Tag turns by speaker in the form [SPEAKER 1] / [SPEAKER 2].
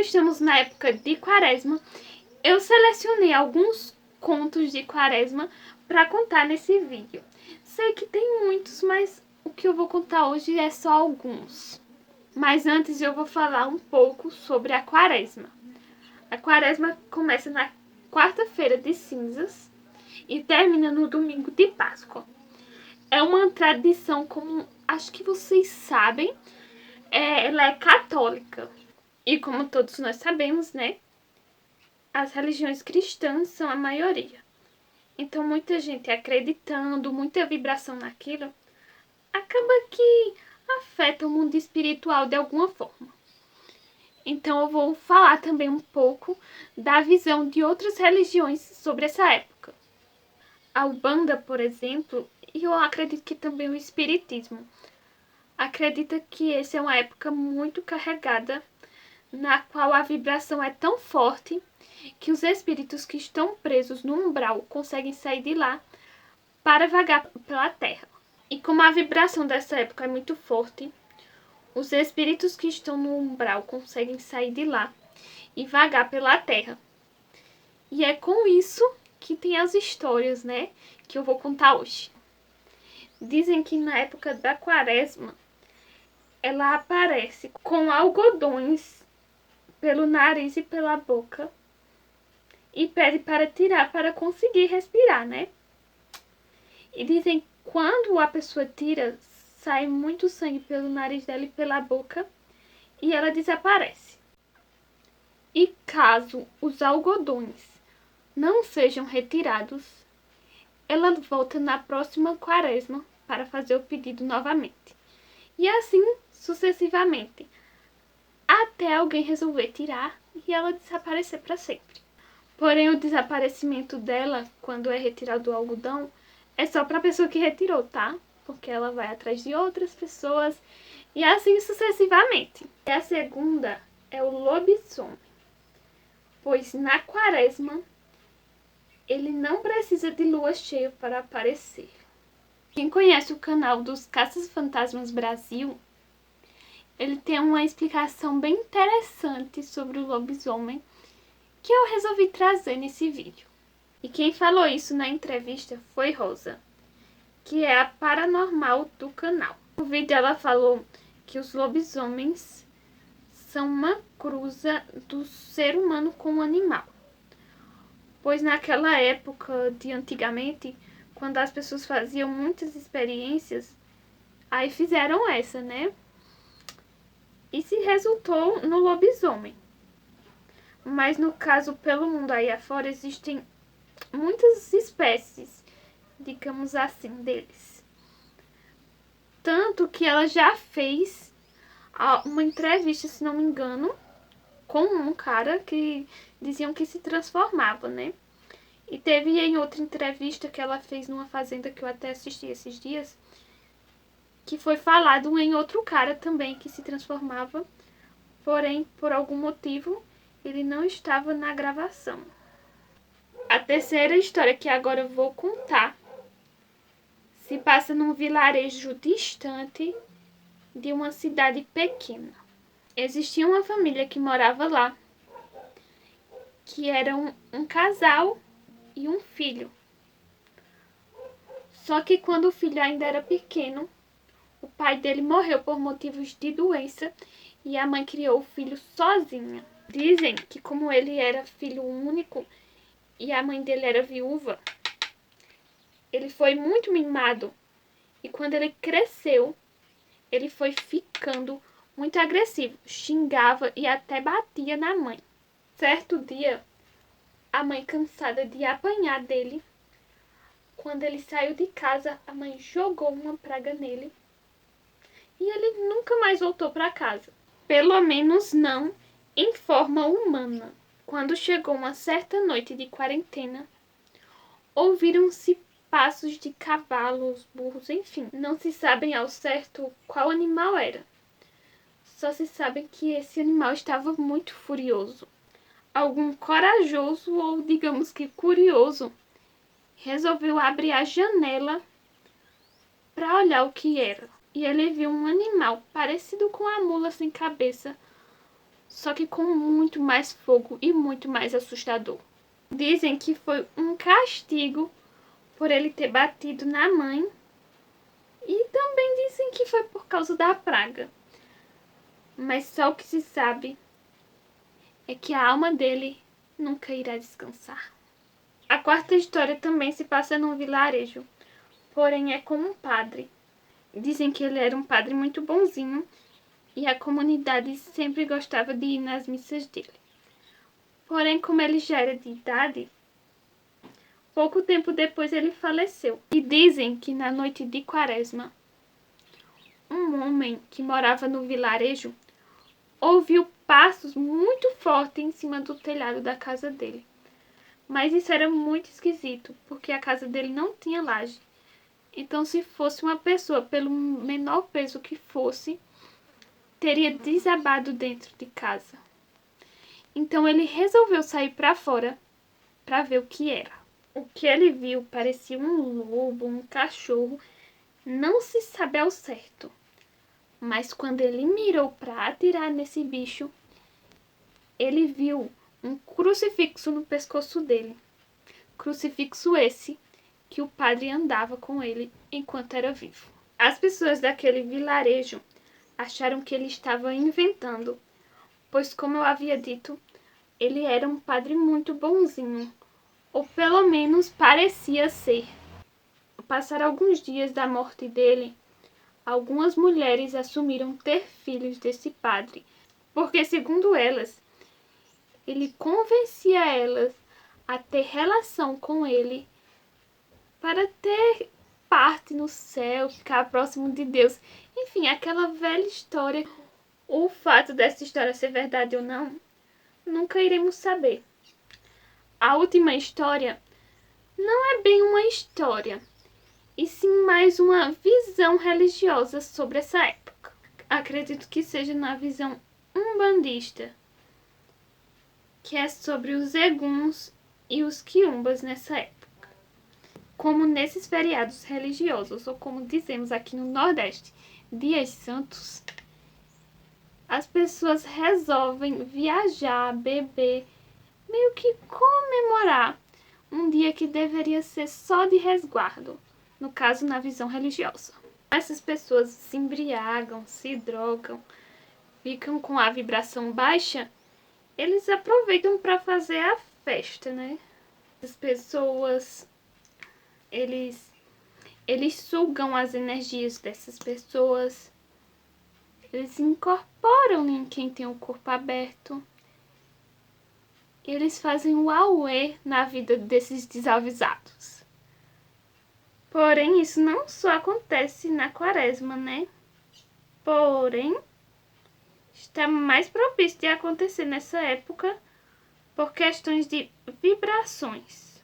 [SPEAKER 1] estamos na época de Quaresma, eu selecionei alguns contos de Quaresma para contar nesse vídeo. Sei que tem muitos, mas o que eu vou contar hoje é só alguns. Mas antes eu vou falar um pouco sobre a Quaresma. A Quaresma começa na quarta-feira de cinzas e termina no domingo de Páscoa. É uma tradição, como acho que vocês sabem, ela é católica. E como todos nós sabemos, né, as religiões cristãs são a maioria. Então muita gente acreditando, muita vibração naquilo, acaba que afeta o mundo espiritual de alguma forma. Então eu vou falar também um pouco da visão de outras religiões sobre essa época. A Umbanda, por exemplo, e eu acredito que também o Espiritismo, acredita que essa é uma época muito carregada, na qual a vibração é tão forte que os espíritos que estão presos no umbral conseguem sair de lá para vagar pela terra. E como a vibração dessa época é muito forte, os espíritos que estão no umbral conseguem sair de lá e vagar pela terra. E é com isso que tem as histórias, né, que eu vou contar hoje. Dizem que na época da Quaresma, ela aparece com algodões pelo nariz e pela boca e pede para tirar para conseguir respirar, né? E dizem que quando a pessoa tira, sai muito sangue pelo nariz dela e pela boca e ela desaparece. E caso os algodões não sejam retirados, ela volta na próxima Quaresma para fazer o pedido novamente. E assim sucessivamente, até alguém resolver tirar e ela desaparecer para sempre. Porém, o desaparecimento dela, quando é retirado o algodão, é só para a pessoa que retirou, tá? Porque ela vai atrás de outras pessoas e assim sucessivamente. E a segunda é o lobisomem, pois na Quaresma ele não precisa de lua cheia para aparecer. Quem conhece o canal dos Caça-Fantasmas Brasil, ele tem uma explicação bem interessante sobre o lobisomem que eu resolvi trazer nesse vídeo. E quem falou isso na entrevista foi Rosa, que é a paranormal do canal. No vídeo ela falou que os lobisomens são uma cruza do ser humano com o animal. Pois naquela época de antigamente, quando as pessoas faziam muitas experiências, aí fizeram essa, né? E se resultou no lobisomem. Mas no caso, pelo mundo aí afora, existem muitas espécies, digamos assim, deles. Tanto que ela já fez uma entrevista, se não me engano, com um cara que diziam que se transformava, né? E teve em outra entrevista que ela fez numa fazenda que eu até assisti esses dias, que foi falado em outro cara também que se transformava, porém, por algum motivo, ele não estava na gravação. A terceira história que agora eu vou contar se passa num vilarejo distante de uma cidade pequena. Existia uma família que morava lá, que era um casal e um filho. Só que quando o filho ainda era pequeno, o pai dele morreu por motivos de doença e a mãe criou o filho sozinha. Dizem que como ele era filho único e a mãe dele era viúva, ele foi muito mimado. E quando ele cresceu, ele foi ficando muito agressivo, xingava e até batia na mãe. Certo dia, a mãe, cansada de apanhar dele, quando ele saiu de casa, a mãe jogou uma praga nele e ele nunca mais voltou para casa. Pelo menos não em forma humana. Quando chegou uma certa noite de quarentena, ouviram-se passos de cavalos, burros, enfim. Não se sabem ao certo qual animal era. Só se sabe que esse animal estava muito furioso. Algum corajoso ou, digamos que curioso, resolveu abrir a janela para olhar o que era. E ele viu um animal parecido com a mula sem cabeça, só que com muito mais fogo e muito mais assustador. Dizem que foi um castigo por ele ter batido na mãe, e também dizem que foi por causa da praga. Mas só o que se sabe é que a alma dele nunca irá descansar. A quarta história também se passa num vilarejo, porém é com um padre. Dizem que ele era um padre muito bonzinho e a comunidade sempre gostava de ir nas missas dele. Porém, como ele já era de idade, pouco tempo depois ele faleceu. E dizem que na noite de Quaresma, um homem que morava no vilarejo ouviu passos muito fortes em cima do telhado da casa dele. Mas isso era muito esquisito, porque a casa dele não tinha laje. Então, se fosse uma pessoa, pelo menor peso que fosse, teria desabado dentro de casa. Então, ele resolveu sair para fora para ver o que era. O que ele viu parecia um lobo, um cachorro, não se sabe ao certo. Mas quando ele mirou para atirar nesse bicho, ele viu um crucifixo no pescoço dele. Crucifixo esse que o padre andava com ele enquanto era vivo. As pessoas daquele vilarejo acharam que ele estava inventando, pois, como eu havia dito, ele era um padre muito bonzinho, ou pelo menos parecia ser. Passaram alguns dias da morte dele, algumas mulheres assumiram ter filhos desse padre, porque, segundo elas, ele convencia elas a ter relação com ele para ter parte no céu, ficar próximo de Deus. Enfim, aquela velha história. O fato dessa história ser verdade ou não, nunca iremos saber. A última história não é bem uma história, e sim mais uma visão religiosa sobre essa época. Acredito que seja na visão umbandista, que é sobre os eguns e os quiumbas nessa época. Como nesses feriados religiosos, ou como dizemos aqui no Nordeste, dias santos, as pessoas resolvem viajar, beber, meio que comemorar um dia que deveria ser só de resguardo, no caso, na visão religiosa. Essas pessoas se embriagam, se drogam, ficam com a vibração baixa, eles aproveitam para fazer a festa, né? As pessoas, eles sugam as energias dessas pessoas, eles incorporam em quem tem o corpo aberto, eles fazem o auê na vida desses desavisados. Porém, isso não só acontece na Quaresma, né? Porém, está mais propício de acontecer nessa época por questões de vibrações.